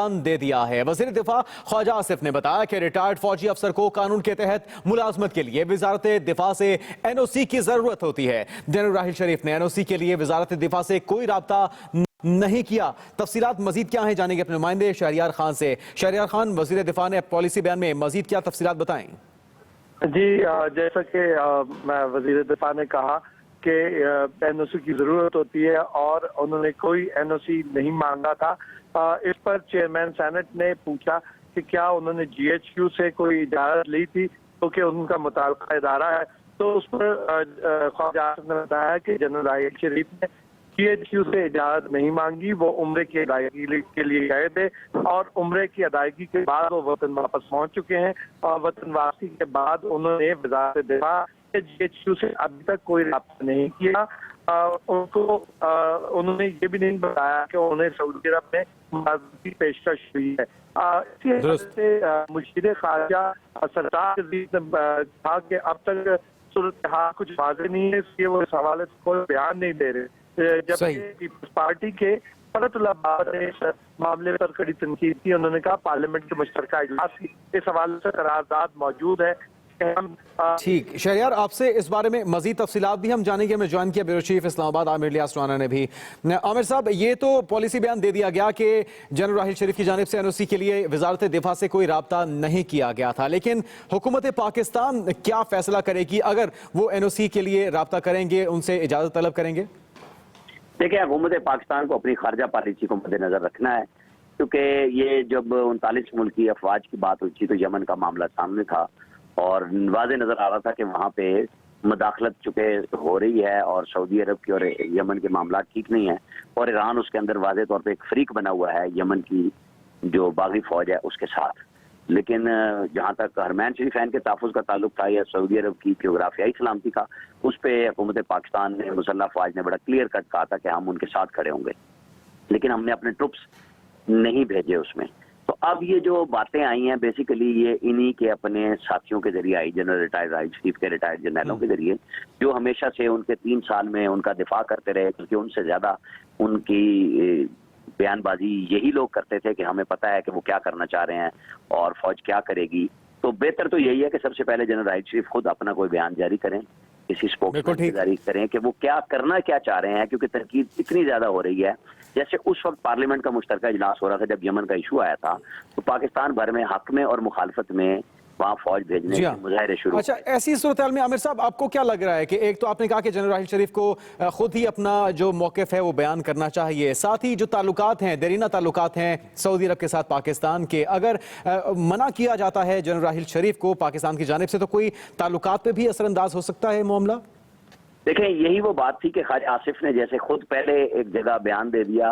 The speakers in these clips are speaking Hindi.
बयान दे दिया है। वज़ीर दिफा ख्वाजा आसिफ ने बताया कि रिटायर्ड फौजी अफसर को कानून के तहत मुलाजमत के लिए वजारत दिफा से NOC की जरूरत होती है। जनरल राहिल शरीफ ने NOC के लिए वजारत दिफा से कोई राब्ता नहीं किया। तफसीलात मजीद क्या है जानेंगे अपने नुमाइंदे शहरियार खान से। शहरियार खान, वज़ीर दिफा ने पॉलिसी बयान में मजीद क्या तफसीलात बताएं? जी, जैसा कि वज़ीर दिफा ने कहा कि NOC की जरूरत होती है और उन्होंने कोई NOC नहीं मांगा था। इस पर चेयरमैन सेनेट ने पूछा कि क्या उन्होंने GHQ से कोई इजाजत ली थी, क्योंकि उनका मुताल्लिका इदारा है। तो उस पर ख्वाजा आसिफ ने बताया कि जनरल राहिल शरीफ ने GHQ से इजाजत नहीं मांगी, वो उम्रे की अदायगी के लिए गए थे और उम्रे की अदायगी के बाद वो वतन वापस पहुंच चुके हैं। और वतन वापसी के बाद उन्होंने वज़ारत दिफा GHQ से अभी तक कोई राब्ता नहीं किया। उनको उन्होंने ये भी नहीं बताया कि उन्हें सऊदी अरब में मुलाजमत की पेशकश हुई है। इसी वजह से मुशीर खारजा सरदार अजीज ने कहा कि अब तक सूरत हाल कुछ वाज़ेह नहीं है, इसलिए वो इस हवाले से कोई बयान नहीं दे रहे। जबकि पीपल्स पार्टी के फरतुल्लाह बाबर ने इस मामले पर कड़ी तनकीद की। उन्होंने कहा पार्लियामेंट के मुश्तरका इजलास की इस हवाले से करारदाद मौजूद है। ठीक, शहरियार, आपसे इस बारे में मजीद तफसीलात भी हम जानेंगे। हमें ज्वाइन किया ब्यूरो चीफ इस्लामाबाद आमिर इलियास राना ने भी। आमिर साहब, ये तो पॉलिसी बयान दे दिया गया कि जनरल राहिल शरीफ की जानिब से NOC के लिए वजारत दिफा से कोई राब्ता नहीं किया गया था, लेकिन हुकूमत पाकिस्तान क्या फैसला करेगी अगर वो NOC के लिए राब्ता करेंगे, उनसे इजाजत तलब करेंगे? देखिए, हुकूमत पाकिस्तान को अपनी खारजा पॉलिसी को मद्देनजर रखना है, क्योंकि ये जब 39 मुल्की अफवाज की बात हुई थी तो यमन का मामला सामने था और वाज़े नजर आ रहा था कि वहाँ पे मुदाखलत चुके हो रही है और सऊदी अरब की और यमन के मामला ठीक नहीं है और ईरान उसके अंदर वाज़े तौर पे एक फ्रीक बना हुआ है यमन की जो बागी फौज है उसके साथ। लेकिन जहाँ तक हरमैन शरीफैन के तहफ़्फ़ुज़ का ताल्लुक था या सऊदी अरब की ज्योग्राफियाई सलामती का, उस पर हुकूमत पाकिस्तान ने मुसल्लह अफवाज ने बड़ा क्लियर कट कहा था कि हम उनके साथ खड़े होंगे, लेकिन हमने अपने ट्रुप्स नहीं भेजे उसमें। तो अब ये जो बातें आई हैं बेसिकली ये इन्हीं के अपने साथियों के जरिए आई, जनरल रिटायर्ड राहिल शरीफ के रिटायर्ड जनरलों के जरिए, जो हमेशा से उनके 3 साल में उनका दिफा करते रहे, क्योंकि उनसे ज्यादा उनकी बयानबाजी यही लोग करते थे कि हमें पता है कि वो क्या करना चाह रहे हैं और फौज क्या करेगी। तो बेहतर तो यही है कि सबसे पहले जनरल राहिल शरीफ खुद अपना कोई बयान जारी करें, किसी स्पोक्समैन जारी करें कि वो क्या करना क्या चाह रहे हैं, क्योंकि तनकीद इतनी ज्यादा हो रही है। जैसे उस वक्त पार्लियामेंट का मुश्तरका इजलास हो रहा था जब यमन का इशू आया था, तो पाकिस्तान भर में हक में और मुखालफत में वहाँ फौज भेजने के मुजाहरे शुरू। अच्छा, ऐसी सूरत में आमिर साहब आपको क्या लग रहा है कि एक तो आपने कहा कि जनरल राहिल शरीफ को खुद ही अपना जो मौक़िफ़ है वो बयान करना चाहिए, साथ ही जो ताल्लुकात हैं, देरीना ताल्लुकात हैं सऊदी अरब के साथ पाकिस्तान के, अगर मना किया जाता है जनरल राहिल शरीफ को पाकिस्तान की जानिब से तो कोई ताल्लुकात पे भी असरअंदाज हो सकता है मामला? देखें, यही वो बात थी कि ख्वाजा आसिफ ने जैसे खुद पहले एक जगह बयान दे दिया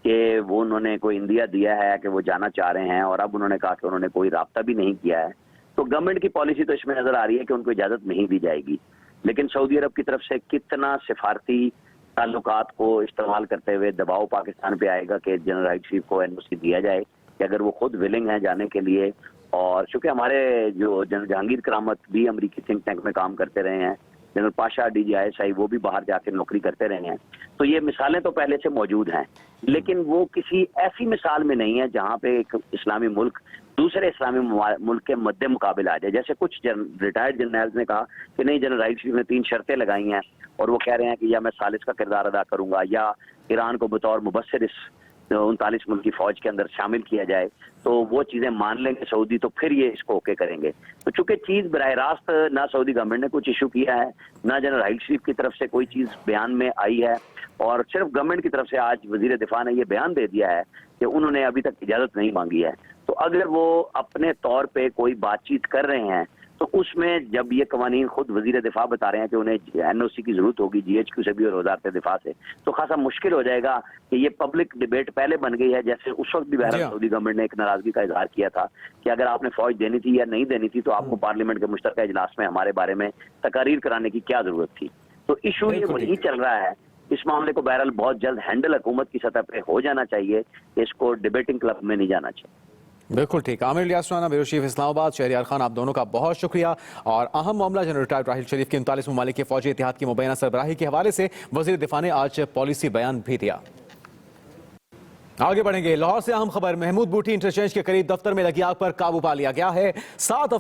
कि वो उन्होंने कोई इंदिया दिया है कि वो जाना चाह रहे हैं और अब उन्होंने कहा कि उन्होंने कोई राब्ता भी नहीं किया है, तो गवर्नमेंट की पॉलिसी तो इसमें नजर आ रही है कि उनको इजाजत नहीं दी जाएगी। लेकिन सऊदी अरब की तरफ से कितना सिफारती ताल्लुकात को इस्तेमाल करते हुए दबाव पाकिस्तान पे आएगा कि जनरल राहिल शरीफ को NOC दिया जाए, कि अगर वो खुद विलिंग है जाने के लिए। और चूंकि हमारे जो जनरल जहांगीर करामत भी अमरीकी थिंक टैंक में काम करते रहे हैं, जनरल पाशा DGISI वो भी बाहर जाके नौकरी करते रहे हैं, तो ये मिसालें तो पहले से मौजूद हैं, लेकिन वो किसी ऐसी मिसाल में नहीं है जहाँ पे एक इस्लामी मुल्क दूसरे इस्लामी मुल्क के मद्दे मुकाबले आ जाए। जैसे कुछ रिटायर्ड जनरल्स ने कहा कि नहीं, जनरल राहिल शरीफ ने 3 शर्तें लगाई हैं और वो कह रहे हैं कि या मैं सालिस का किरदार अदा करूंगा या ईरान को बतौर मुबस्सिर इस 39 मुल्क की फौज के अंदर शामिल किया जाए, तो वो चीजें मान लेंगे सऊदी, तो फिर ये इसको ओके करेंगे। तो चूंकि चीज बराह रास्त ना सऊदी गवर्नमेंट ने कुछ इशू किया है, ना जनरल राहिल शरीफ की तरफ से कोई चीज बयान में आई है, और सिर्फ गवर्नमेंट की तरफ से आज वजीर दिफा ने ये बयान दे दिया है कि उन्होंने अभी तक इजाजत नहीं मांगी है। तो अगर वो अपने तौर पे कोई बातचीत कर रहे हैं तो उसमें जब ये कवानीन खुद वजीर दिफा बता रहे हैं कि उन्हें NOC की जरूरत होगी GHQ से भी और वजारत दिफा से, तो खासा मुश्किल हो जाएगा कि ये पब्लिक डिबेट पहले बन गई है। जैसे उस वक्त भी बहरहाल सऊदी गवर्नमेंट ने एक नाराजगी का इजहार किया था कि अगर आपने फौज देनी थी या नहीं देनी थी तो आपको पार्लियामेंट के मुश्तरका इजलास में हमारे बारे में तकारीर कराने की क्या जरूरत थी। तो इशू ये वही चल रहा है। इस मामले को बहरहाल बहुत जल्द हैंडल हुकूमत की सतह पे हो जाना चाहिए, इसको डिबेटिंग क्लब में नहीं जाना चाहिए। बिल्कुल ठीक। आमिर इलियास राना, ब्यूरो चीफ इस्लामाबाद, शहरियार खान, आप दोनों का बहुत शुक्रिया। और अहम मामला जनरल रिटायर्ड राहिल शरीफ के 39 ममालिक के फौजी इत्तेहाद की मुबैना सरबराही के हवाले से वजीर दिफा ने आज पॉलिसी बयान भी दिया। आगे बढ़ेंगे। लाहौर से अहम खबर, महमूद बूटी इंटरचेंज के करीब दफ्तर में लगी आग पर काबू पा लिया गया है। 7